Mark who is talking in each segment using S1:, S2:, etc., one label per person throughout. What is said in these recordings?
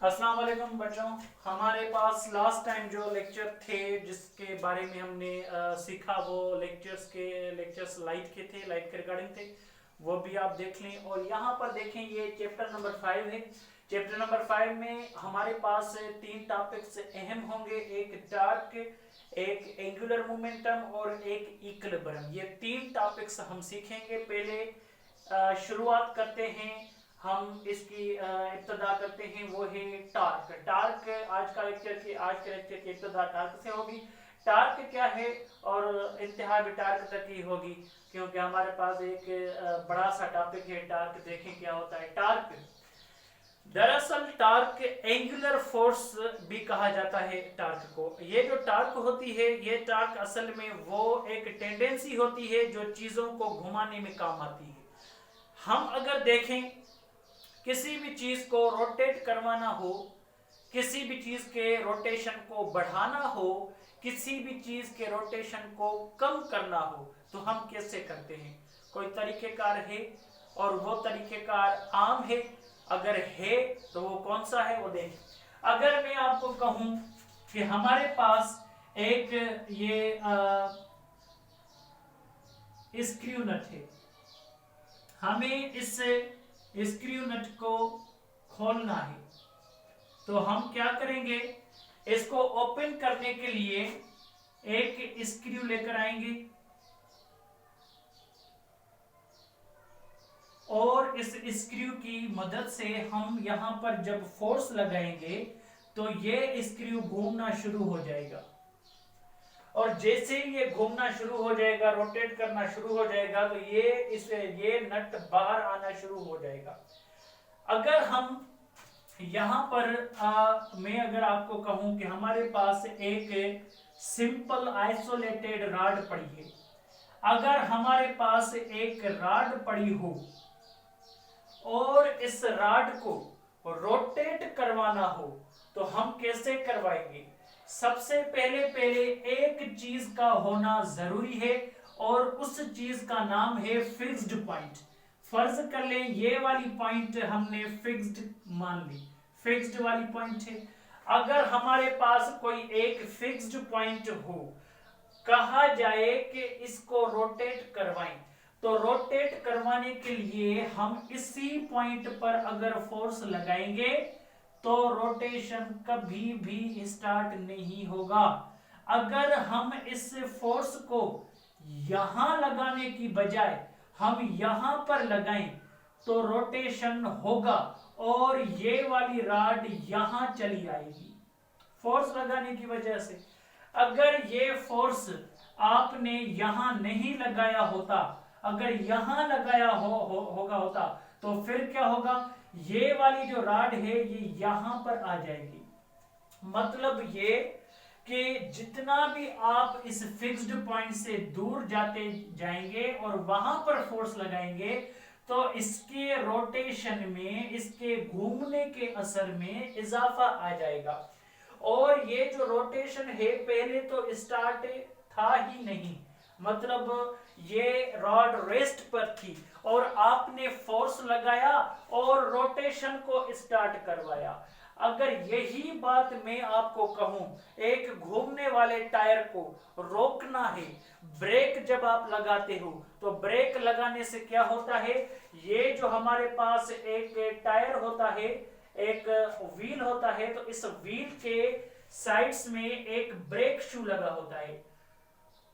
S1: अस्सलाम वालेकुम बच्चों। हमारे पास लास्ट टाइम जो लेक्चर थे जिसके बारे में हमने सीखा वो लेक्चर्स लाइट के थे, लाइट के रिगार्डिंग थे। वो भी आप देख लें और यहाँ पर देखें, ये चैप्टर नंबर 5 है। चैप्टर नंबर 5 में हमारे पास 3 टॉपिक्स अहम होंगे, एक टार्क, एक एंगुलर मोमेंटम और एक इक्विलिब्रियम। ये 3 टॉपिक्स हम सीखेंगे। पहले शुरुआत करते हैं, हम इसकी इब्तदा करते हैं, वो है टार्क। टार्क आज के लेक्चर की इब्तदा टार्क से होगी। टार्क क्या है और इंतहा भी टार्क तक ही होगी, क्योंकि हमारे पास एक बड़ा सा टॉपिक है टार्क। देखें क्या होता है टार्क। दरअसल टार्क एंगुलर फोर्स भी कहा जाता है टार्क को। ये जो टार्क होती है, ये टार्क असल में वो एक टेंडेंसी होती है जो चीजों को घुमाने में काम आती है। हम अगर देखें, किसी भी चीज को रोटेट करवाना हो, किसी भी चीज के रोटेशन को बढ़ाना हो, किसी भी चीज के रोटेशन को कम करना हो, तो हम कैसे करते हैं? कोई तरीकेकार है और वो तरीकेकार आम है। अगर है तो वो कौन सा है वो देखें। अगर मैं आपको कहूं कि हमारे पास एक ये स्क्रू नट है, हमें इस स्क्रू नट को खोलना है, तो हम क्या करेंगे? इसको ओपन करने के लिए एक स्क्रू लेकर आएंगे और इस स्क्रू की मदद से हम यहां पर जब फोर्स लगाएंगे तो ये स्क्रू घूमना शुरू हो जाएगा। और जैसे ही ये घूमना शुरू हो जाएगा, रोटेट करना शुरू हो जाएगा, तो ये नट बाहर आना शुरू हो जाएगा। अगर हम यहां पर मैं अगर आपको कहूं कि हमारे पास एक सिंपल आइसोलेटेड रॉड पड़ी है, अगर हमारे पास एक रॉड पड़ी हो और इस रॉड को रोटेट करवाना हो, तो हम कैसे करवाएंगे? सबसे पहले एक चीज का होना जरूरी है और उस चीज का नाम है फिक्स्ड पॉइंट। फर्ज कर लें ये वाली पॉइंट हमने फिक्स्ड मान ली, फिक्स्ड वाली पॉइंट है। अगर हमारे पास कोई एक फिक्स्ड पॉइंट हो, कहा जाए कि इसको रोटेट करवाएं, तो रोटेट करवाने के लिए हम इसी पॉइंट पर अगर फोर्स लगाएंगे तो रोटेशन कभी भी स्टार्ट नहीं होगा। अगर हम इस फोर्स को यहां लगाने की बजाय हम यहां पर लगाएं तो रोटेशन होगा और ये वाली रॉड यहां चली आएगी फोर्स लगाने की वजह से। अगर ये फोर्स आपने यहां नहीं लगाया होता, अगर यहां लगाया होता तो फिर क्या होगा? ये वाली जो रॉड है ये यहां पर आ जाएगी। मतलब ये कि जितना भी आप इस फिक्स्ड पॉइंट से दूर जाते जाएंगे और वहां पर फोर्स लगाएंगे तो इसके रोटेशन में, इसके घूमने के असर में इजाफा आ जाएगा। और ये जो रोटेशन है पहले तो स्टार्ट था ही नहीं, मतलब ये रॉड रेस्ट पर थी और आपने फोर्स लगाया और रोटेशन को स्टार्ट करवाया। अगर यही बात मैं आपको कहूं, एक घूमने वाले टायर को रोकना है, ब्रेक जब आप लगाते हो तो ब्रेक लगाने से क्या होता है? ये जो हमारे पास एक टायर होता है, एक व्हील होता है, तो इस व्हील के साइड्स में एक ब्रेक शू लगा होता है।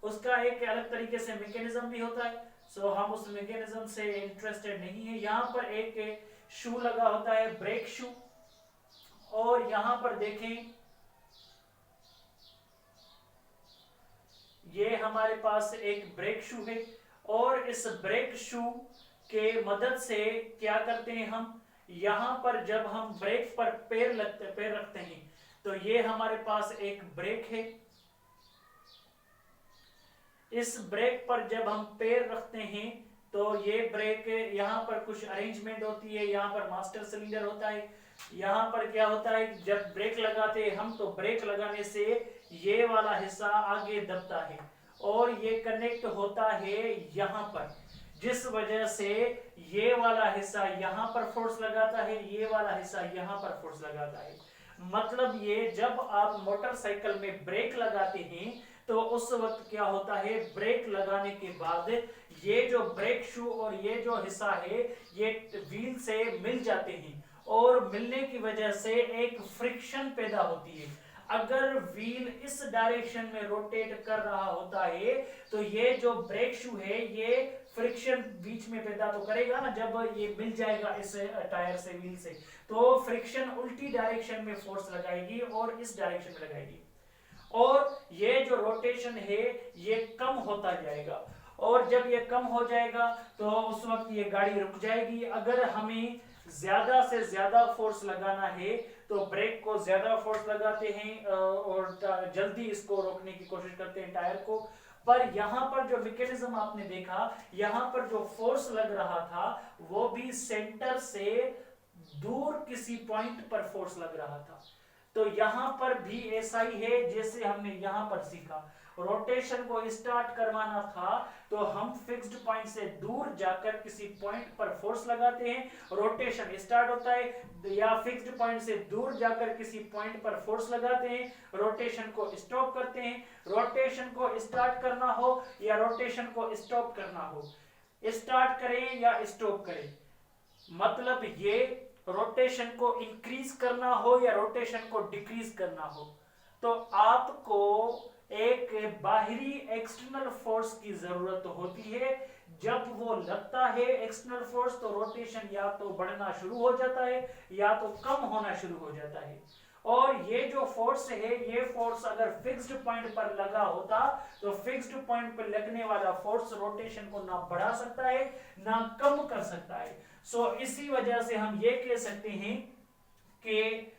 S1: उसका एक अलग तरीके से मैकेनिज्म भी होता है, सो हम उस मैकेनिज्म से इंटरेस्टेड नहीं है। यहां पर एक शू लगा होता है, ब्रेक शू, और यहां पर देखें ये हमारे पास एक ब्रेक शू है और इस ब्रेक शू के मदद से क्या करते हैं हम? यहां पर जब हम ब्रेक पर पैर रखते हैं तो ये हमारे पास एक ब्रेक है। इस ब्रेक पर जब हम पैर रखते हैं तो ये ब्रेक, यहाँ पर कुछ अरेंजमेंट होती है, यहाँ पर मास्टर सिलेंडर होता है। यहाँ पर क्या होता है, जब ब्रेक लगाते हैं हम तो ब्रेक लगाने से ये वाला हिस्सा आगे दबता है और ये कनेक्ट होता है यहाँ पर। जिस वजह से ये वाला हिस्सा यहाँ पर फोर्स लगाता है, ये वाला हिस्सा यहाँ पर फोर्स लगाता है। मतलब ये जब आप मोटरसाइकिल में ब्रेक लगाते हैं तो उस वक्त क्या होता है, ब्रेक लगाने के बाद ये जो ब्रेक शू और ये जो हिस्सा है ये व्हील से मिल जाते हैं और मिलने की वजह से एक फ्रिक्शन पैदा होती है। अगर व्हील इस डायरेक्शन में रोटेट कर रहा होता है तो ये जो ब्रेक शू है ये फ्रिक्शन बीच में पैदा तो करेगा ना, जब ये मिल जाएगा इस टायर से, व्हील से, तो फ्रिक्शन उल्टी डायरेक्शन में फोर्स लगाएगी और इस डायरेक्शन में लगाएगी और ये जो रोटेशन है ये कम होता जाएगा और जब ये कम हो जाएगा तो उस वक्त ये गाड़ी रुक जाएगी। अगर हमें ज्यादा से ज्यादा फोर्स लगाना है तो ब्रेक को ज्यादा फोर्स लगाते हैं और जल्दी इसको रोकने की कोशिश करते हैं टायर को। पर यहाँ पर जो मैकेनिज्म आपने देखा, यहाँ पर जो फोर्स लग रहा था वो भी सेंटर से दूर किसी पॉइंट पर फोर्स लग रहा था। तो यहाँ पर भी ऐसा ही है जैसे हमने यहाँ पर सीखा, रोटेशन को स्टार्ट करवाना था तो हम फिक्स्ड पॉइंट से दूर जाकर किसी पॉइंट पर फोर्स लगाते हैं, रोटेशन स्टार्ट होता है, या फिक्स्ड पॉइंट से दूर जाकर किसी पॉइंट पर फोर्स लगाते हैं, रोटेशन को स्टॉप करते हैं। रोटेशन को स्टार्ट करना हो या रोटेशन को स्टॉप करना हो, स्टार्ट करें या स्टॉप करें, मतलब ये रोटेशन को इंक्रीज करना हो या रोटेशन को डिक्रीज करना हो तो आपको एक बाहरी एक्सटर्नल फोर्स की जरूरत होती है। जब वो लगता है एक्सटर्नल फोर्स तो रोटेशन या तो बढ़ना शुरू हो जाता है या तो कम होना शुरू हो जाता है। और ये जो फोर्स है, ये फोर्स अगर फिक्स्ड पॉइंट पर लगा होता तो फिक्स्ड पॉइंट पर लगने वाला फोर्स रोटेशन को ना बढ़ा सकता है ना कम कर सकता है। सो इसी वजह से हम ये कह सकते हैं कि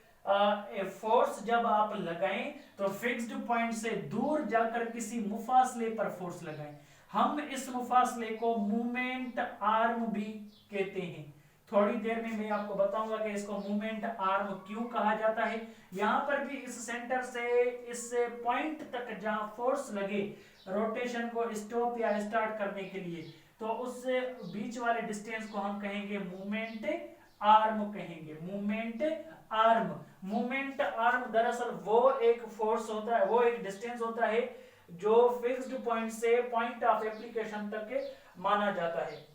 S1: फोर्स जब आप लगाएं तो फिक्स्ड पॉइंट से दूर जाकर किसी मुफासले पर फोर्स लगाएं। हम इस मुफासले को मूवमेंट आर्म भी कहते हैं। थोड़ी देर में मैं आपको बताऊंगा कि इसको मूवमेंट आर्म क्यों कहा जाता है। यहाँ पर भी इस सेंटर से इस पॉइंट तक जहां फोर्स लगे रोटेशन को स्टॉप या स्टार्ट करने के लिए, तो उस बीच वाले डिस्टेंस को हम कहेंगे मूवमेंट आर्म कहेंगे, मूवमेंट आर्म। मूवमेंट आर्म दरअसल वो एक फोर्स होता है, वो एक डिस्टेंस होता है जो फिक्स्ड पॉइंट से पॉइंट ऑफ एप्लीकेशन तक माना जाता है।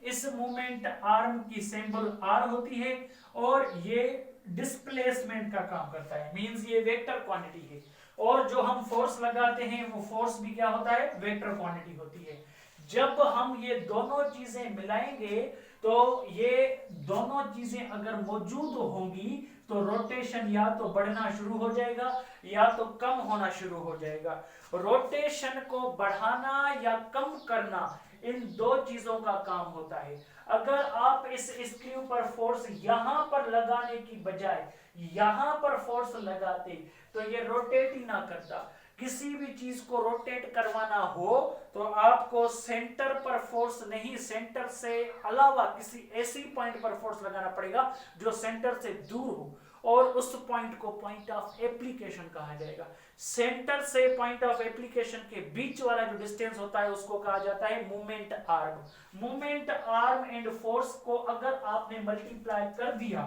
S1: इस मूवमेंट आर्म की सिंबल आर होती है और ये डिस्प्लेसमेंट का काम करता है, मींस ये वेक्टर क्वांटिटी है। और जो हम फोर्स लगाते हैं वो फोर्स भी क्या होता है, वेक्टर क्वांटिटी होती है। जब हम ये दोनों चीजें मिलाएंगे तो ये दोनों चीजें अगर मौजूद होंगी तो रोटेशन या तो बढ़ना शुरू हो जाएगा या तो कम होना शुरू हो जाएगा। रोटेशन को बढ़ाना या कम करना इन दो चीजों का काम होता है। अगर आप इस स्क्रू पर फोर्स यहां पर लगाने की बजाय यहां पर फोर्स लगाते तो ये रोटेट ही ना करता। किसी भी चीज को रोटेट करवाना हो तो आपको सेंटर पर फोर्स नहीं, सेंटर से अलावा किसी ऐसी पॉइंट पर फोर्स लगाना पड़ेगा जो सेंटर से दूर हो और उस पॉइंट को पॉइंट ऑफ एप्लीकेशन कहा जाएगा। सेंटर से पॉइंट ऑफ एप्लीकेशन के बीच वाला जो डिस्टेंस होता है उसको कहा जाता है movement arm. Movement arm and force को अगर आपने मल्टीप्लाई कर दिया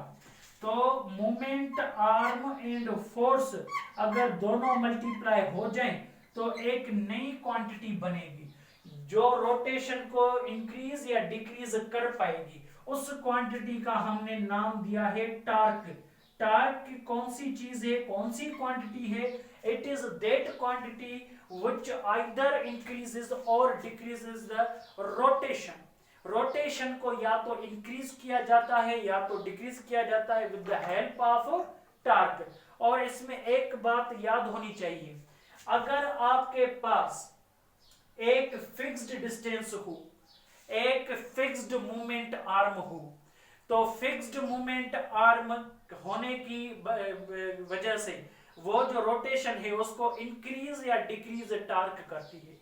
S1: तो मूवमेंट आर्म एंड फोर्स अगर दोनों मल्टीप्लाई हो जाएं तो एक नई क्वांटिटी बनेगी जो रोटेशन को इंक्रीज या डिक्रीज कर पाएगी। उस क्वांटिटी का हमने नाम दिया है टार्क। टार्क कौन सी चीज है, कौन सी क्वांटिटी है? It is that quantity which either increases और डिक्रीजेस द रोटेशन। रोटेशन को या तो इंक्रीज किया जाता है या तो डिक्रीज किया जाता है with the help of torque. और इसमें एक बात याद होनी चाहिए, अगर आपके पास एक फिक्स्ड डिस्टेंस हो, एक फिक्स्ड मूवमेंट आर्म हो, तो फिक्स्ड मूवमेंट आर्म होने की वजह से वो जो रोटेशन है उसको इंक्रीज या डिक्रीज टार्क करती है।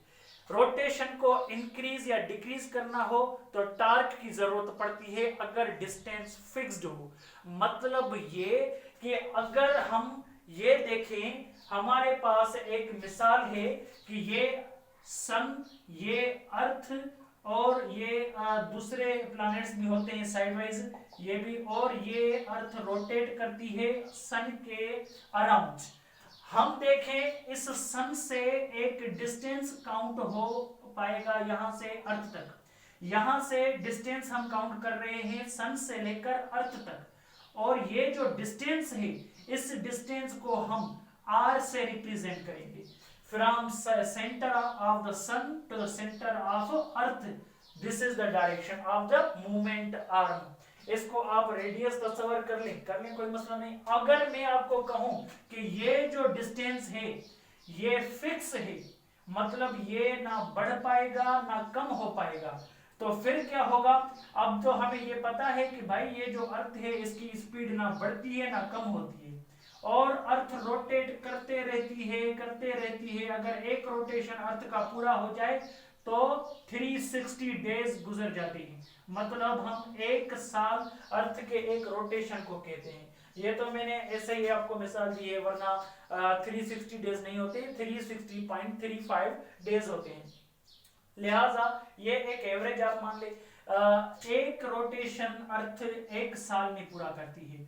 S1: रोटेशन को इंक्रीज या डिक्रीज करना हो तो टार्क की जरूरत पड़ती है अगर डिस्टेंस फिक्स्ड हो। मतलब ये कि अगर हम ये देखें, हमारे पास एक मिसाल है कि ये सन, ये अर्थ और ये दूसरे प्लैनेट्स भी होते हैं साइडवाइज, ये भी, और ये अर्थ रोटेट करती है सन के अराउंड। हम देखें इस सन से एक डिस्टेंस काउंट हो पाएगा यहां से अर्थ तक। यहां से डिस्टेंस हम काउंट कर रहे हैं सन से लेकर अर्थ तक, और ये जो डिस्टेंस है इस डिस्टेंस को हम आर से रिप्रेजेंट करेंगे। From centre of the sun to the centre of earth, this is the direction of the movement arm. इसको आप रेडियस तस्वर कर लें कोई मसला नहीं। अगर मैं आपको कहूं कि ये जो डिस्टेंस है ये फिक्स है, मतलब ये ना बढ़ पाएगा ना कम हो पाएगा, तो फिर क्या होगा? अब तो हमें ये पता है कि भाई ये जो अर्थ है इसकी स्पीड ना बढ़ती है ना कम होती है, और अर्थ रोटेट करते रहती है। अगर एक रोटेशन अर्थ का पूरा हो जाए तो 360 डेज गुजर जाते हैं, मतलब हम एक साल अर्थ के एक रोटेशन को कहते हैं। ये तो मैंने ऐसे ही आपको मिसाल दी है, वरना 360 डेज नहीं होते, 360.35 डेज होते हैं। लिहाजा ये एक एवरेज आप मान ले। एक रोटेशन अर्थ एक साल में पूरा करती है,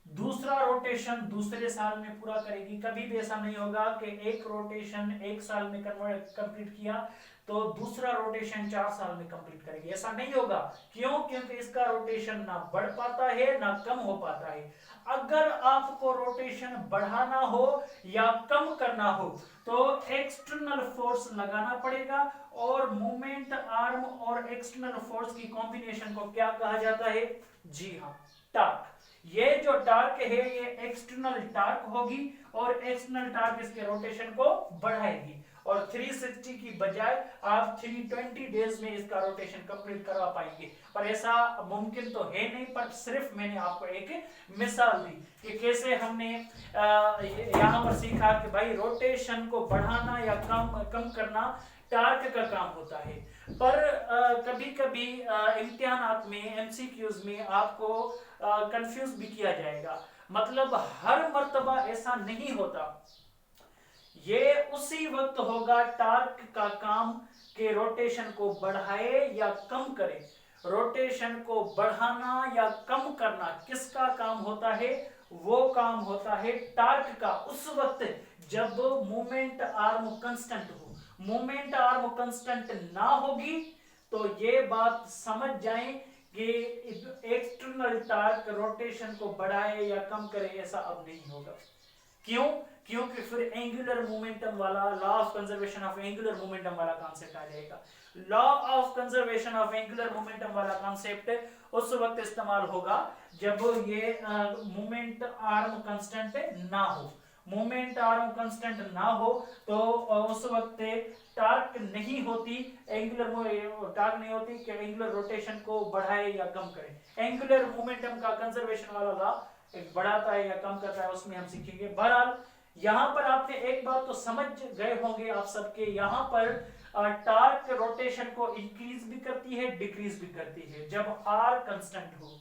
S1: दूसरा रोटेशन दूसरे साल में पूरा करेगी। कभी भी ऐसा नहीं होगा कि एक रोटेशन एक साल में कंप्लीट किया तो दूसरा रोटेशन 4 साल में कंप्लीट करेगी, ऐसा नहीं होगा। क्यों? क्योंकि इसका रोटेशन ना बढ़ पाता है ना कम हो पाता है। अगर आपको रोटेशन बढ़ाना हो या कम करना हो तो एक्सटर्नल फोर्स लगाना पड़ेगा, और मूवमेंट आर्म और एक्सटर्नल फोर्स की कॉम्बिनेशन को क्या कहा जाता है? जी हाँ, टार्क। ये जो टार्क है ये एक्सटर्नल टार्क होगी, और एक्सटर्नल टार्क इसके रोटेशन को बढ़ाएगी, और 360 की बजाय आप 320 डेज में इसका रोटेशन कंप्लीट करवा पाएंगे। पर ऐसा मुमकिन तो है नहीं, पर सिर्फ मैंने आपको एक मिसाल दी कि कैसे हमने यहाँ पर सीखा कि भाई रोटेशन को बढ़ाना या कम करना टार्क का काम होता है। पर कभी कभी इम्तिहानात में, एमसीक्यूज में आपको कंफ्यूज भी किया जाएगा, मतलब हर मर्तबा ऐसा नहीं होता। ये उसी वक्त होगा टार्क का काम के रोटेशन को बढ़ाए या कम करे। रोटेशन को बढ़ाना या कम करना किसका काम होता है? वो काम होता है टार्क का, उस वक्त जब मूवमेंट आर्म कांस्टेंट हो। मूवमेंट आर्म कांस्टेंट ना होगी तो ये बात समझ जाएं कि एक्सटर्नल टार्क रोटेशन को बढ़ाए या कम करे, ऐसा अब नहीं होगा। क्यों? क्योंकि फिर एंगुलर मोमेंटम वाला, law of conservation of angular momentum वाला कॉन्सेप्ट आ जाएगा। Law of conservation of angular momentum वाला कॉन्सेप्ट उस वक्त इस्तेमाल होगा जब ये मोमेंट आर्म कांस्टेंट ना हो। मोमेंट आर्म कांस्टेंट ना हो तो उस वक्त टार्क नहीं होती, एंगुलर टार्क नहीं होती कि एंगुलर रोटेशन को बढ़ाए या कम करे। एंगुलर मोमेंटम का कंजर्वेशन वाला लॉ बढ़ाता है या कम करता है, उसमें हम सीखेंगे। बहरहाल यहां पर आपने एक बात तो समझ गए होंगे आप सबके, यहां पर टार्क रोटेशन को इंक्रीज भी करती है डिक्रीज भी करती है जब आर कांस्टेंट हो,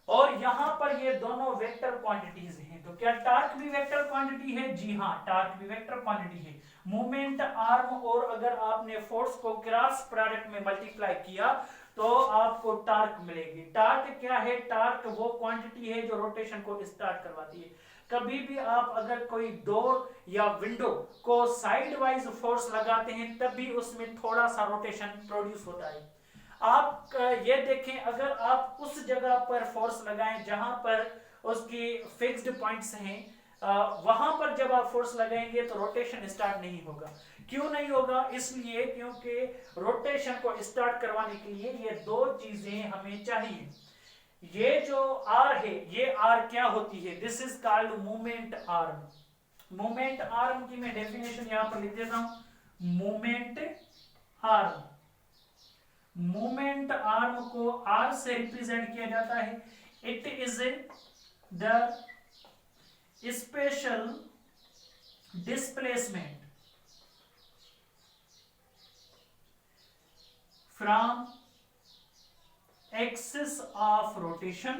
S1: और यहां पर ये दोनों वेक्टर क्वांटिटीज हैं। तो क्या टार्क भी वेक्टर क्वांटिटी है? जी हाँ, टार्क भी वेक्टर क्वांटिटी है। मूवमेंट आर्म और अगर आपने फोर्स को क्रॉस प्रोडक्ट में मल्टीप्लाई किया तो आपको टार्क मिलेगी। टार्क क्या है? टार्क वो क्वांटिटी है जो रोटेशन को स्टार्ट करवाती है। कभी भी आप अगर कोई डोर या विंडो को साइड वाइज फोर्स लगाते हैं तब भी उसमें थोड़ा सा रोटेशन प्रोड्यूस होता है। आप ये देखें, अगर आप उस जगह पर फोर्स लगाएं जहां पर उसकी फिक्स्ड पॉइंट्स हैं, वहां पर जब आप फोर्स लगाएंगे तो रोटेशन स्टार्ट नहीं होगा। क्यों नहीं होगा? इसलिए क्योंकि रोटेशन को स्टार्ट करवाने के लिए ये दो चीजें हमें चाहिए। ये जो आर है, ये आर क्या होती है? This is called movement arm. Movement arm की मैं डेफिनेशन यहां पर लिख देता हूं। मूवमेंट आर्म, मूवमेंट आर्म को आर से रिप्रेजेंट किया जाता है। It is the special displacement from axis of rotation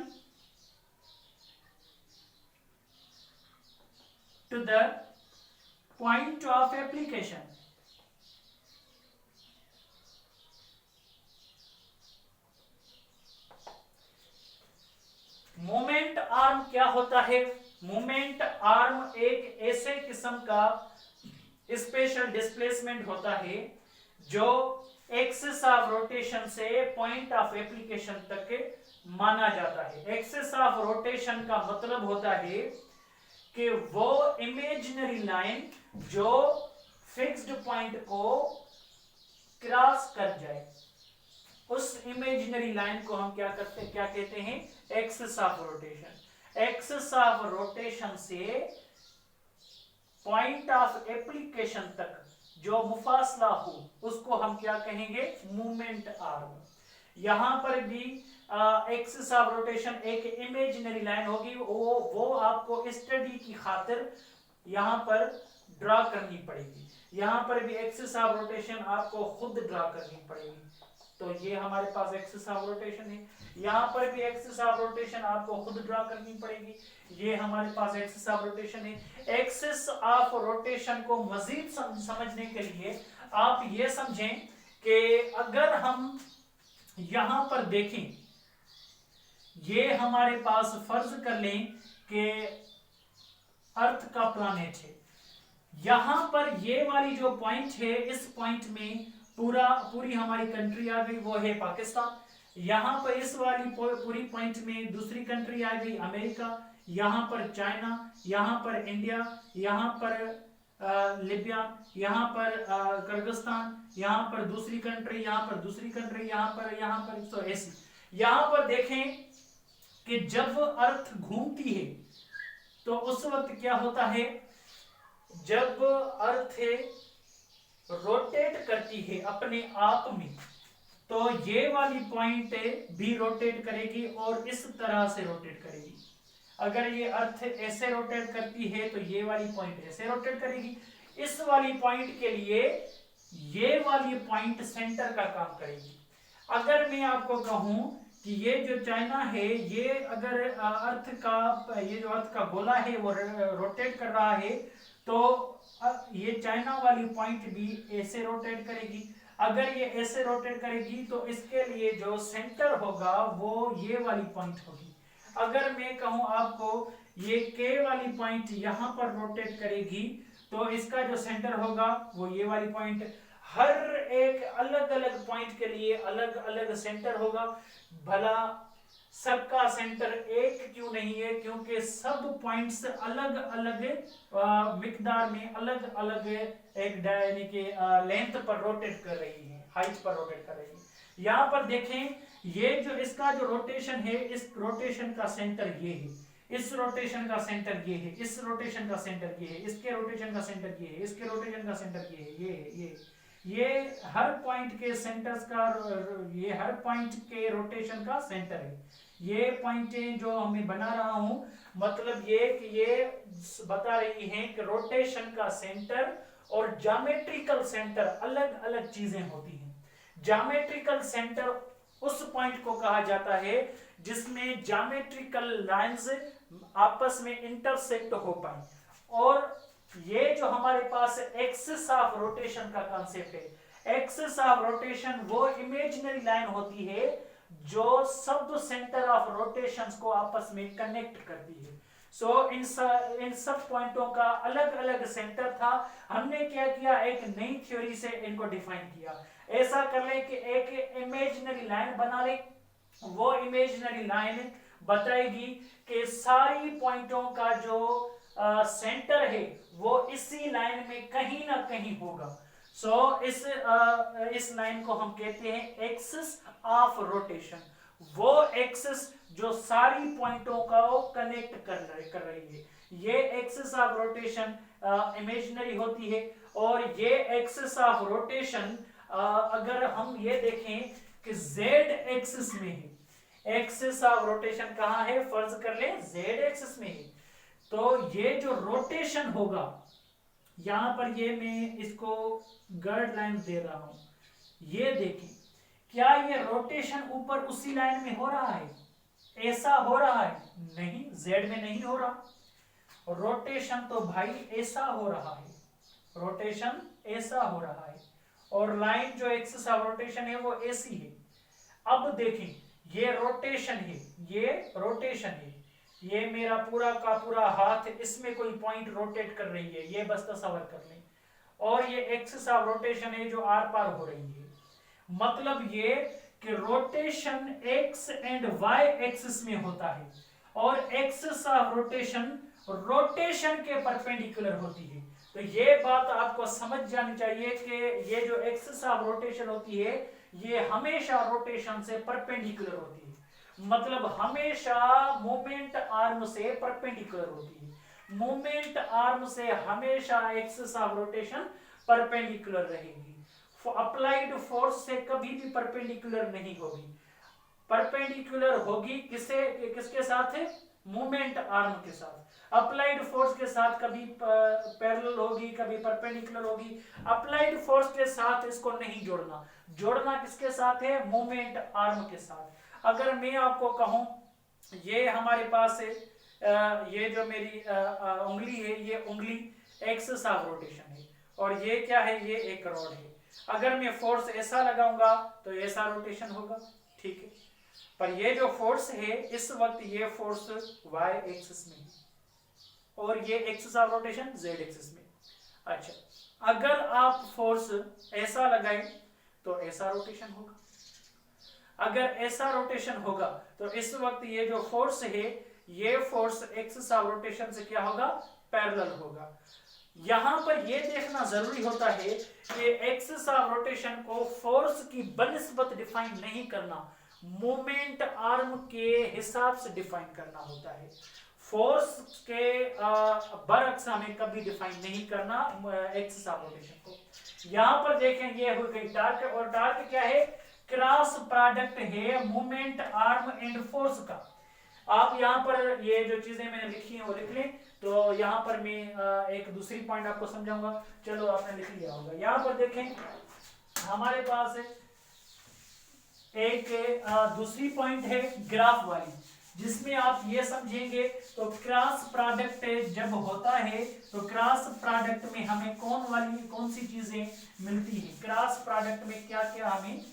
S1: to the point of application. Moment arm क्या होता है? मोमेंट आर्म एक ऐसे किस्म का स्पेशल डिस्प्लेसमेंट होता है जो एक्सिस ऑफ रोटेशन से पॉइंट ऑफ एप्लीकेशन तक माना जाता है। एक्सिस ऑफ रोटेशन का मतलब होता है कि वो इमेजिनरी लाइन जो फिक्स्ड पॉइंट को क्रॉस कर जाए, उस इमेजिनरी लाइन को हम क्या कहते हैं? Axis of rotation. Axis of rotation से पॉइंट ऑफ एप्लीकेशन तक जो मुफासला हो उसको हम क्या कहेंगे? Movement arm. यहां पर भी एक्सिस ऑफ रोटेशन एक इमेजिनरी लाइन होगी, वो आपको स्टडी की खातिर यहां पर ड्रा करनी पड़ेगी। यहां पर भी एक्सिस ऑफ रोटेशन आपको खुद ड्रा करनी पड़ेगी। तो ये हमारे पास एक्सिस ऑफ रोटेशन है, यहां पर भी एक्सिस ऑफ रोटेशन आपको खुद ड्रा करनी पड़ेगी। ये हमारे पास एक्सिस ऑफ रोटेशन है। एक्सिस ऑफ रोटेशन को मजीद समझने के लिए आप ये समझें कि अगर हम यहां पर देखें, ये हमारे पास फर्ज कर लें कि अर्थ का प्लानेट है, यहां पर ये वाली जो पॉइंट है, इस पॉइंट में पूरी हमारी कंट्री आ गई, वो है पाकिस्तान। यहां पर इस वाली पूरी पॉइंट में दूसरी कंट्री आ गई, अमेरिका। यहां पर चाइना, यहां पर इंडिया, यहां पर लिबिया, यहां पर किर्गिस्तान, यहां पर दूसरी कंट्री, यहां पर दूसरी कंट्री, यहां पर तो ऐसी। यहां पर देखें कि जब अर्थ घूमती है तो उस वक्त क्या होता है? जब अर्थ रोटेट करती है अपने आप में, तो ये वाली पॉइंट भी रोटेट करेगी और इस तरह से रोटेट करेगी। अगर ये अर्थ ऐसे रोटेट करती है तो ये वाली पॉइंट ऐसे रोटेट करेगी। इस वाली पॉइंट के लिए ये वाली पॉइंट सेंटर का काम करेगी। अगर मैं आपको कहूं कि ये जो चाइना है, ये अगर ये जो अर्थ का गोला है वो रोटेट कर रहा है, तो ये चाइना वाली पॉइंट भी ऐसे रोटेट करेगी। अगर ये ऐसे रोटेट करेगी तो इसके लिए जो सेंटर होगा वो ये वाली पॉइंट होगी। अगर मैं कहूं आपको ये के वाली पॉइंट यहां पर रोटेट करेगी, तो इसका जो सेंटर होगा वो ये वाली पॉइंट। हर एक अलग अलग पॉइंट के लिए अलग अलग सेंटर होगा। भला सबका सेंटर एक क्यों नहीं है? क्योंकि सब पॉइंट्स अलग अलग मिकदार में अलग अलग एक यानी कि लेंथ पर रोटेट कर रही है, हाइट पर रोटेट कर रही है। यहां पर देखें, ये जो इसका जो रोटेशन है, इस रोटेशन का सेंटर ये है, इस रोटेशन का सेंटर ये है, इस रोटेशन का सेंटर ये है, इसके रोटेशन का सेंटर ये है, इसके रोटेशन का सेंटर ये है, ये हर पॉइंट के सेंटर्स का, ये हर पॉइंट के रोटेशन का सेंटर है। ये पॉइंटें जो मैं बना रहा हूं, मतलब ये कि ये बता रही हैं कि रोटेशन का सेंटर और ज्योमेट्रिकल सेंटर अलग अलग चीजें होती हैं। ज्योमेट्रिकल सेंटर उस पॉइंट को कहा जाता है जिसमें ज्योमेट्रिकल लाइंस आपस में इंटरसेक्ट हो पाए। और ये जो हमारे पास एक्सिस ऑफ रोटेशन का कॉन्सेप्ट है, एक्सिस ऑफ रोटेशन वो इमेजिनरी लाइन होती है जो सब सेंटर ऑफ रोटेशंस को आपस में कनेक्ट करती है। इन सब पॉइंटों का अलग अलग सेंटर था। हमने क्या किया? एक नई थ्योरी से इनको डिफाइन किया। ऐसा कर ले कि एक इमेजिनरी लाइन बना ले, वो इमेजिनरी लाइन बताएगी कि सारी पॉइंटों का जो सेंटर है वो इसी लाइन में कहीं ना कहीं होगा। इस लाइन को हम कहते हैं एक्सिस ऑफ रोटेशन। वो एक्सिस जो सारी पॉइंटों को कनेक्ट कर रही है, ये एक्सिस ऑफ रोटेशन इमेजिनरी होती है। और ये एक्सिस ऑफ रोटेशन अगर हम ये देखें कि जेड एक्सिस में है, एक्सिस ऑफ रोटेशन कहां है? फर्ज कर ले जेड एक्सिस में है, तो ये जो रोटेशन होगा, यहां पर ये मैं इसको गर्ड लाइन दे रहा हूं, ये देखें, क्या ये रोटेशन ऊपर उसी लाइन में हो रहा है? ऐसा हो रहा है? नहीं, जेड में नहीं हो रहा। रोटेशन तो भाई ऐसा हो रहा है, रोटेशन ऐसा हो रहा है, और लाइन जो एक्सिस ऑफ रोटेशन है वो ऐसी है। अब देखें, ये रोटेशन है, ये रोटेशन है, ये मेरा पूरा का पूरा हाथ इसमें कोई पॉइंट रोटेट कर रही है, ये बस तस्वर कर लें। और ये एक्सिस ऑफ रोटेशन है जो आर पार हो रही है। मतलब ये कि rotation X and Y axis में होता है और एक्सिस ऑफ रोटेशन रोटेशन के परपेंडिकुलर होती है। तो ये बात आपको समझ जानी चाहिए कि ये जो एक्सिस ऑफ रोटेशन होती है ये हमेशा रोटेशन से परपेंडिकुलर होती है, मतलब हमेशा मूवमेंट आर्म से परपेंडिकुलर होती है। मूवमेंट आर्म से हमेशा एक्सिस ऑफ रोटेशन परपेंडिकुलर रहेगी, अप्लाइड फोर्स से कभी भी परपेंडिकुलर नहीं होगी। परपेंडिकुलर होगी किसके साथ है? मूवमेंट आर्म के साथ। अप्लाइड फोर्स के साथ कभी पैरेलल होगी, कभी परपेंडिकुलर होगी। अप्लाइड फोर्स के साथ इसको नहीं जोड़ना, जोड़ना किसके साथ है? मूवमेंट आर्म के साथ। अगर मैं आपको कहूं ये हमारे पास है, ये जो मेरी उंगली है, ये उंगली एक्सिस ऑफ रोटेशन है और ये क्या है? ये एक रॉड है। अगर मैं फोर्स ऐसा लगाऊंगा तो ऐसा रोटेशन होगा, ठीक है। पर ये जो फोर्स है इस वक्त ये फोर्स y एक्सिस में है और ये axis of rotation z axis में। अच्छा, अगर आप फोर्स ऐसा लगाएं तो ऐसा रोटेशन होगा। अगर ऐसा रोटेशन होगा तो इस वक्त ये जो फोर्स है ये फोर्स एक्सिस ऑफ रोटेशन से क्या होगा? पैरेलल होगा। यहां पर यह देखना जरूरी होता है कि एक्सिस ऑफ रोटेशन को फोर्स की बनिस्बत डिफाइन नहीं करना, मूवमेंट आर्म के हिसाब से डिफाइन करना होता है। फोर्स के बरअक्स हमें कभी डिफाइन नहीं करना एक्सिस ऑफ रोटेशन को। यहां पर देखें ये हो गई टार्क, और टार्क क्या है? क्रॉस प्रोडक्ट है मूवमेंट आर्म एंड फोर्स का। आप यहाँ पर ये जो चीजें मैंने लिखी हैं वो लिख लें। तो यहाँ पर मैं एक दूसरी पॉइंट आपको समझाऊंगा। चलो आपने लिख लिया होगा। यहाँ पर देखें हमारे पास एक दूसरी पॉइंट है ग्राफ वाली, जिसमें आप ये समझेंगे तो क्रॉस प्रोडक्ट जब होता है तो क्रॉस प्रोडक्ट में हमें कौन सी चीजें मिलती है, क्रॉस प्रोडक्ट में क्या क्या हमें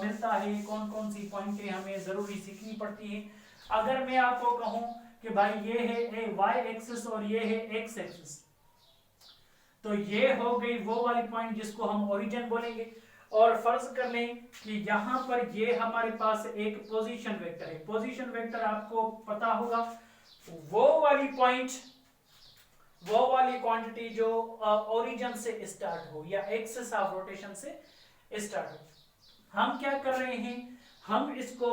S1: मिलता है, कौन कौन सी पॉइंटें हमें जरूरी सीखनी पड़ती है। अगर मैं आपको कहूं कि भाई ये है y एक्सिस और ये है x एक्सिस, तो ये हो गई वो वाली पॉइंट जिसको हम ओरिजिन बोलेंगे। और फर्ज कर लें कि यहां पर ये हमारे पास एक पोजीशन वेक्टर है। पोजीशन वेक्टर आपको पता होगा, वो वाली पॉइंट, वो वाली क्वांटिटी जो ओरिजिन से स्टार्ट हो या एक्सिस ऑफ रोटेशन से स्टार्ट हो। हम क्या कर रहे हैं? हम इसको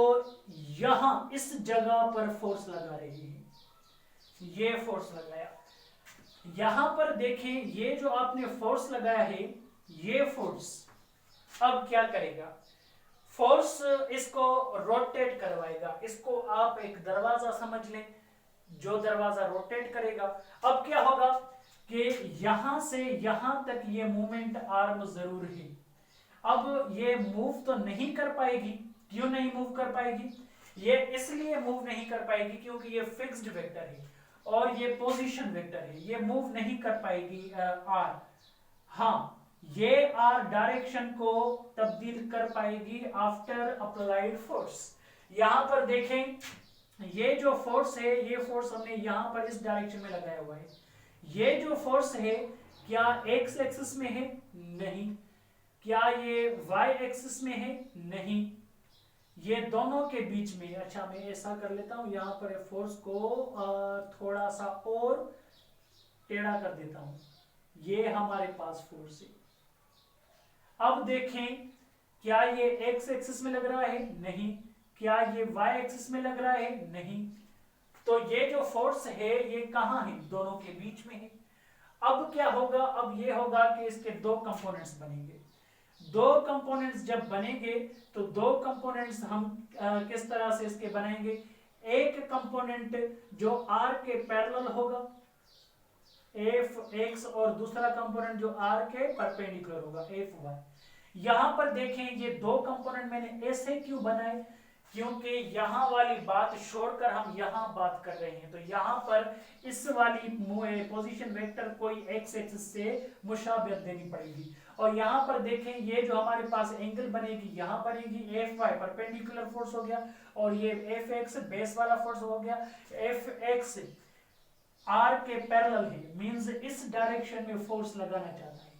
S1: यहां इस जगह पर फोर्स लगा रहे हैं। ये फोर्स लगाया, यहां पर देखें ये जो आपने फोर्स लगाया है ये फोर्स अब क्या करेगा? फोर्स इसको रोटेट करवाएगा। इसको आप एक दरवाजा समझ लें, जो दरवाजा रोटेट करेगा। अब क्या होगा कि यहां से यहां तक ये मूवमेंट आर्म जरूर है। अब ये मूव तो नहीं कर पाएगी। क्यों नहीं मूव कर पाएगी? ये इसलिए मूव नहीं कर पाएगी क्योंकि ये फिक्स्ड वेक्टर है और ये पोजीशन वेक्टर है, ये मूव नहीं कर पाएगी आर। हाँ, ये आर डायरेक्शन को तब्दील कर पाएगी आफ्टर अप्लाइड फोर्स। यहां पर देखें ये जो फोर्स है, ये फोर्स हमने यहां पर इस डायरेक्शन में लगाया हुआ है। ये जो फोर्स है क्या एक्स एक्सिस में है? नहीं। क्या ये वाई एक्सिस में है? नहीं। ये दोनों के बीच में। अच्छा, मैं ऐसा कर लेता हूं, यहां पर फोर्स को थोड़ा सा और टेढ़ा कर देता हूं। ये हमारे पास फोर्स है। अब देखें क्या ये एक्स एक्सिस में लग रहा है? नहीं। क्या ये वाई एक्सिस में लग रहा है? नहीं। तो ये जो फोर्स है ये कहां है? दोनों के बीच में है। अब क्या होगा? अब ये होगा कि इसके दो कंपोनेंट्स बनेंगे। दो कंपोनेंट्स जब बनेंगे तो दो कंपोनेंट्स हम किस तरह से इसके बनाएंगे? एक कंपोनेंट जो आर के पैरेलल होगा एफ एक्स, और दूसरा कंपोनेंट जो आर के परपेंडिकुलर होगा एफ वाई। यहां पर देखें ये दो कंपोनेंट मैंने ऐसे क्यों बनाए? क्योंकि यहाँ वाली बात छोड़कर हम यहाँ बात कर रहे हैं, तो यहाँ पर इस वाली पोजीशन वेक्टर कोई एक्स एक्सिस से मुशाबियत देनी पड़ेगी। और यहाँ पर देखें, ये जो हमारे पास एंगल बनेगी यहाँ बनेगी एफ वाई परपेंडिकुलर फोर्स हो गया, और ये एफ एक्स बेस वाला फोर्स हो गया। एफ एक्स आर के पैरेलल है, मींस इस डायरेक्शन में फोर्स लगाना चाहता है,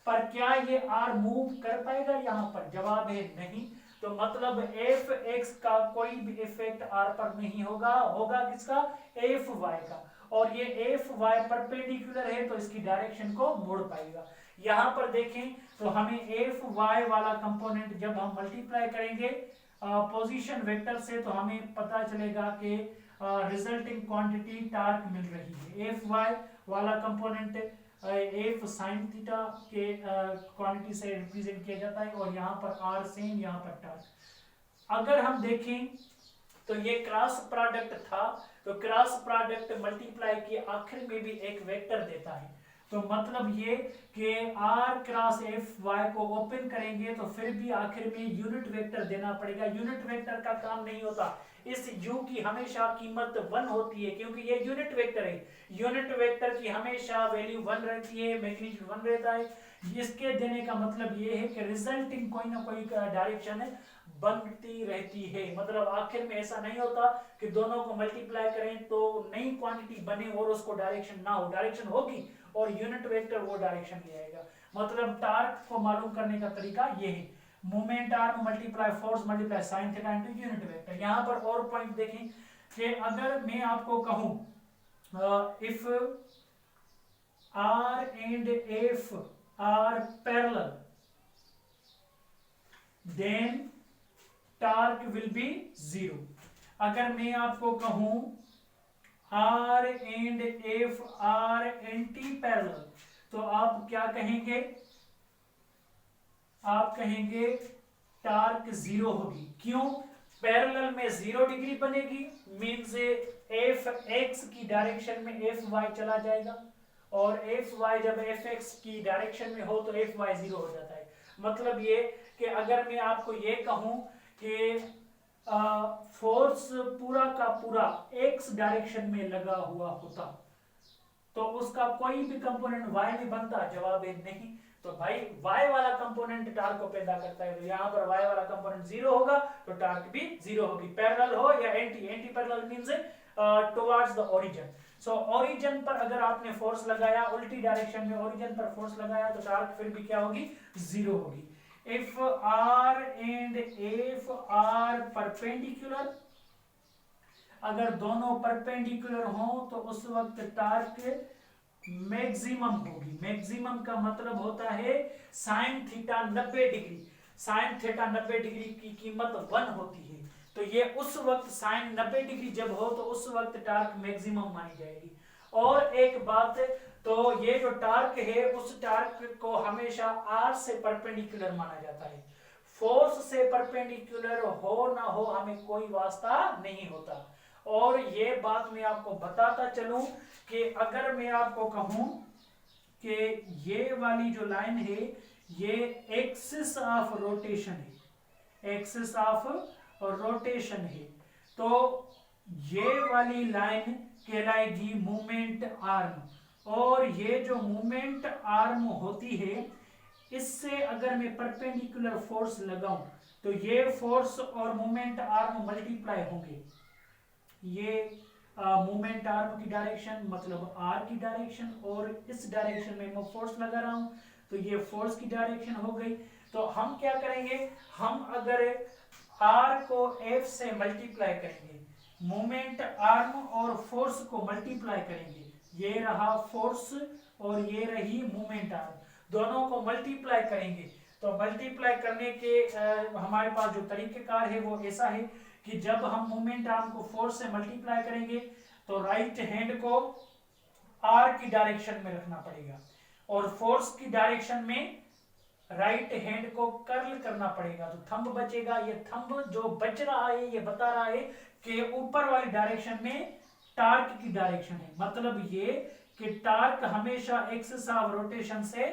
S1: पर क्या ये आर मूव कर पाएगा यहाँ पर? जवाब है नहीं। तो मतलब एफ एक्स का कोई भी इफेक्ट आर पर नहीं होगा, होगा किसका? एफ वाई का। और ये एफ वाई परपेंडिकुलर है तो इसकी डायरेक्शन को मोड़ पाएगा। यहाँ पर देखें तो हमें एफ वाई वाला कंपोनेंट जब हम मल्टीप्लाई करेंगे पोजीशन वेक्टर से, तो हमें पता चलेगा कि रिजल्टिंग क्वांटिटी टार्क मिल रही है। एफ वाई वाला कंपोनेंट एफ साइन थीटा के क्वांटिटी से रिप्रेजेंट किया जाता है, और यहाँ पर आर सेम, यहाँ पर टार्क। अगर हम देखें तो ये क्रॉस प्रोडक्ट था, तो क्रॉस प्रोडक्ट मल्टीप्लाई के आखिर में भी एक वेक्टर देता है। तो मतलब ये कि आर क्रॉस एफ वाई को ओपन करेंगे तो फिर भी आखिर में यूनिट वेक्टर देना पड़ेगा। यूनिट वेक्टर का काम नहीं होता, इस u की हमेशा कीमत 1 होती है, क्योंकि ये यूनिट वेक्टर है। यूनिट वेक्टर की हमेशा वैल्यू 1 रहती है, मैग्नीट्यूड 1 रहता है। इसके देने का मतलब ये है कि रिजल्टिंग कोई ना कोई डायरेक्शन बनती रहती है। मतलब आखिर में ऐसा नहीं होता कि दोनों को मल्टीप्लाई करें तो नई क्वांटिटी बने और उसको डायरेक्शन ना हो। डायरेक्शन होगी और यूनिट वेक्टर वो डायरेक्शन ले आएगा। मतलब टार्क को मालूम करने का तरीका ये है, moment arm multiply force multiply sine theta into unit vector. यहाँ पर और पॉइंट देखें कि अगर मैं आपको कहूं if R and F are parallel then torque will be 0। अगर मैं आपको कहूं R and F are anti parallel, तो आप क्या कहेंगे? आप कहेंगे टार्क 0 होगी। क्यों? पैरेलल में 0 डिग्री बनेगी, मींस एफ एक्स की डायरेक्शन में एफ वाई चला जाएगा, और एफ वाई जब एफ एक्स की डायरेक्शन में हो तो एफ वाई 0 हो जाता है। मतलब ये कि अगर मैं आपको ये कहूं कि फोर्स पूरा का पूरा एक्स डायरेक्शन में लगा हुआ होता तो उसका कोई भी कंपोनेंट वाई में बनता? जवाब है नहीं। तो भाई वाई वाला कंपोनेंट टार्क को पैदा करता है, तो यहाँ पर वाई वाला कंपोनेंट 0 होगा तो टार्क भी 0 होगी, पैरेलल हो या anti. Anti parallel means towards the origin. So origin पर अगर आपने फोर्स लगाया, उल्टी डायरेक्शन में ओरिजिन पर फोर्स लगाया, तो टार्क फिर भी क्या होगी? 0 होगी। If R and F are perpendicular, अगर दोनों परपेंडिकुलर हो तो उस वक्त टार्क मैक्सिमम होगी। मैक्सिमम का मतलब होता है sine theta 90 degree. Sine theta 90 degree की कीमत 1 होती है, तो ये उस वक्त साइन 90 डिग्री जब हो तो उस वक्त टार्क मैक्सिमम मानी जाएगी। और एक बात, तो ये जो टार्क है उस टार्क को हमेशा आर से परपेंडिकुलर माना जाता है। फोर्स से परपेंडिकुलर हो ना हो हमें कोई वास्ता नहीं होता। और ये बात मैं आपको बताता चलूं कि अगर मैं आपको कहूं कि ये वाली जो लाइन है ये एक्सिस ऑफ रोटेशन है, एक्सिस ऑफ रोटेशन है, तो ये वाली लाइन कहलाएगी मूवमेंट आर्म। और ये जो मूवमेंट आर्म होती है इससे अगर मैं परपेंडिकुलर फोर्स लगाऊं तो ये फोर्स और मूवमेंट आर्म मल्टीप्लाई होंगे। ये मूवमेंट आर्म की डायरेक्शन मतलब आर की डायरेक्शन, और इस डायरेक्शन में मैं फोर्स लगा रहा हूं तो ये फोर्स की डायरेक्शन हो गई। तो हम क्या करेंगे, हम अगर आर को एफ से मल्टीप्लाई करेंगे, मूवमेंट आर्म और फोर्स को मल्टीप्लाई करेंगे, ये रहा फोर्स और ये रही मूवमेंट आर्म, दोनों को मल्टीप्लाई करेंगे। तो मल्टीप्लाई करने के हमारे पास जो तरीकेकार है वो ऐसा है कि जब हम मूवमेंट आर्म को फोर्स से मल्टीप्लाई करेंगे तो राइट हैंड को आर की डायरेक्शन में रखना पड़ेगा, और फोर्स की डायरेक्शन में राइट हैंड को कर्ल करना पड़ेगा, तो थंब बचेगा। ये थंब जो बच रहा है ये बता रहा है कि ऊपर वाली डायरेक्शन में टार्क की डायरेक्शन है। मतलब ये कि टार्क हमेशा एक्सिस ऑफ रोटेशन से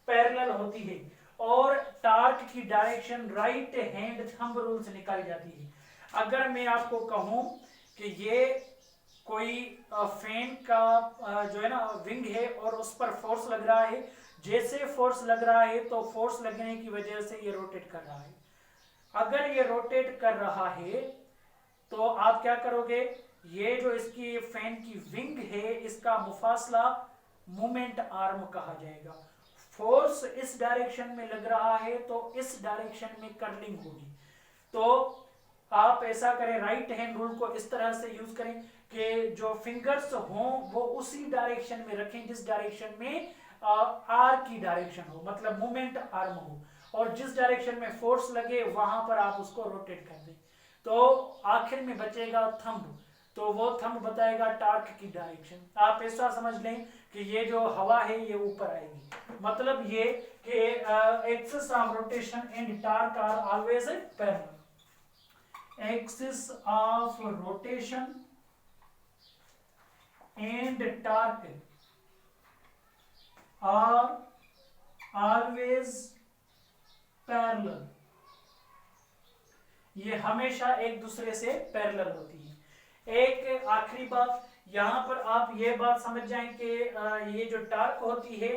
S1: पैरेलल होती है और टार्क की direction right hand thumb rule से निकाली जाती है। अगर मैं आपको कहूं कि ये कोई फैन का जो है ना विंग है और उस पर फोर्स लग रहा है, जैसे फोर्स लग रहा है तो फोर्स लगने की वजह से ये रोटेट कर रहा है। अगर ये रोटेट कर रहा है तो आप क्या करोगे, ये जो इसकी फैन की विंग है इसका मुफासला मोमेंट आर्म कहा जाएगा। फोर्स इस डायरेक्शन में लग रहा है तो इस डायरेक्शन में कर्लिंग होगी। तो आप ऐसा करें, राइट हैंड रूल को इस तरह से यूज करें कि जो फिंगर्स हों वो उसी डायरेक्शन में रखें जिस डायरेक्शन में आर की डायरेक्शन हो, मतलब मूवमेंट आर्म हो, और जिस डायरेक्शन में फोर्स लगे वहां पर आप उसको रोटेट कर दें। तो आखिर में बचेगा थंब, तो वो थंब बताएगा टार्क की डायरेक्शन। आप ऐसा समझ लें कि ये जो हवा है ये ऊपर आएगी, मतलब ये कि axis of rotation and torque are always parallel. Axis of rotation and torque are always parallel। ये हमेशा एक दूसरे से पैरेलल होती है। एक आखिरी बात, यहां पर आप ये बात समझ जाएं कि ये जो टार्क होती है,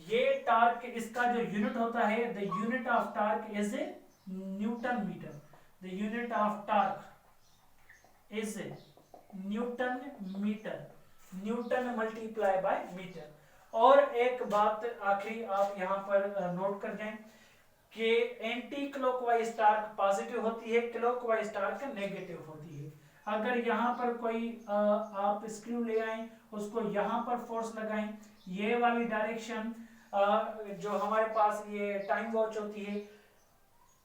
S1: ये टार्क इसका जो यूनिट होता है, the unit of torque is a newton metre. The unit of torque is Newton meter, Newton multiply by meter। और एक बात आखिरी आप यहाँ पर नोट कर जाएं कि एंटी क्लॉकवाइज टार्क पॉजिटिव होती है, क्लॉकवाइज टार्क नेगेटिव होती है। अगर यहाँ पर कोई आप स्क्रू ले आए, उसको यहाँ पर फोर्स लगाएं, ये वाली डायरेक्शन जो हमारे पास ये टाइम वॉच होती है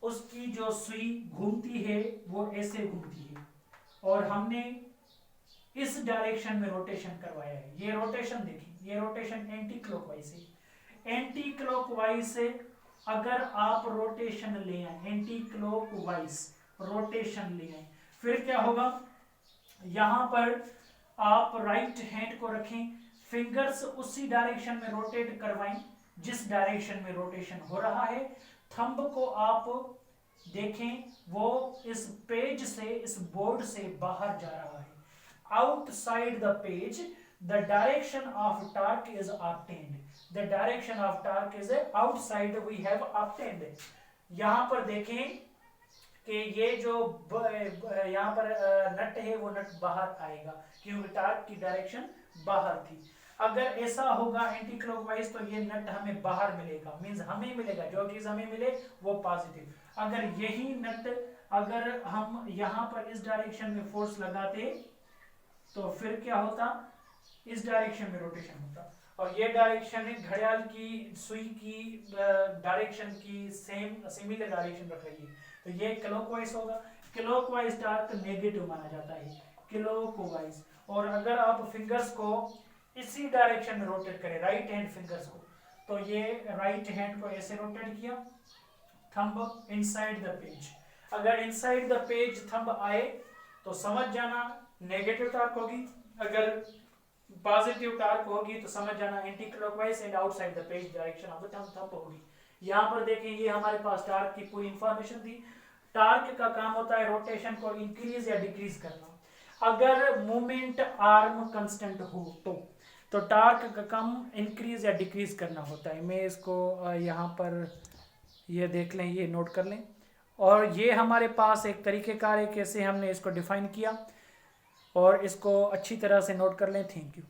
S1: उसकी जो सुई घूमती है वो ऐसे घूमती है, और हमने इस डायरेक्शन में रोटेशन करवाया है। ये रोटेशन देखिए, ये रोटेशन एंटी क्लॉकवाइज है। एंटी क्लॉकवाइज से अगर आप रोटेशन ले आए, एंटी क्लॉकवाइज रोटेशन ले आए, फिर क्या होगा, यहां पर आप राइट हैंड को रखें, फिंगर्स उसी डायरेक्शन में रोटेट करवाएं जिस डायरेक्शन में रोटेशन हो रहा है। थंब को आप देखें, वो इस पेज से, इस बोर्ड से बाहर जा रहा है। Outside the page the direction of torque is obtained, the direction of torque is outside we have obtained. यहां पर देखें कि ये जो यहाँ पर नट है वो नट बाहर आएगा क्योंकि टार्क की डायरेक्शन बाहर थी। अगर ऐसा होगा एंटी क्लॉकवाइज तो ये नट हमें बाहर मिलेगा, मींस हमें मिलेगा, जो चीज हमें मिले वो पॉजिटिव। अगर यही नट अगर हम यहाँ पर इस डायरेक्शन में फोर्स लगाते तो फिर क्या होता, इस डायरेक्शन में रोटेशन होता, और ये डायरेक्शन है घड़ियाल की सुई की डायरेक्शन की सिमिलर डायरेक्शन रख रही है, तो ये क्लॉकवाइज होगा। क्लॉकवाइज टार्क नेगेटिव माना जाता है, क्लॉकवाइज। और अगर आप फिंगर्स को इसी डायरेक्शन में रोटेट करें, राइट हैंड फिंगर्स को, तो ये राइट हैंड को ऐसे रोटेट किया, थंब इनसाइड द पेज। अगर इनसाइड द पेज थंब आए तो समझ जाना नेगेटिव टार्क होगी, अगर पॉजिटिव टार्क होगी तो समझ जाना anti clockwise and outside the page direction of the thumb होगी। यहाँ पर देखें, ये हमारे पास टार्क की पूरी इंफॉर्मेशन थी। टार्क का काम होता है रोटेशन को इंक्रीज या डिक्रीज करना। अगर मूवमेंट आर्म कांस्टेंट हो तो टार्क का काम इंक्रीज या डिक्रीज करना होता है। मैं इसको यहाँ पर ये देख लें, ये नोट कर लें, और ये हमारे पास एक तरीक़ेकार है कैसे हमने इसको डिफाइन किया, और इसको अच्छी तरह से नोट कर लें। Thank you.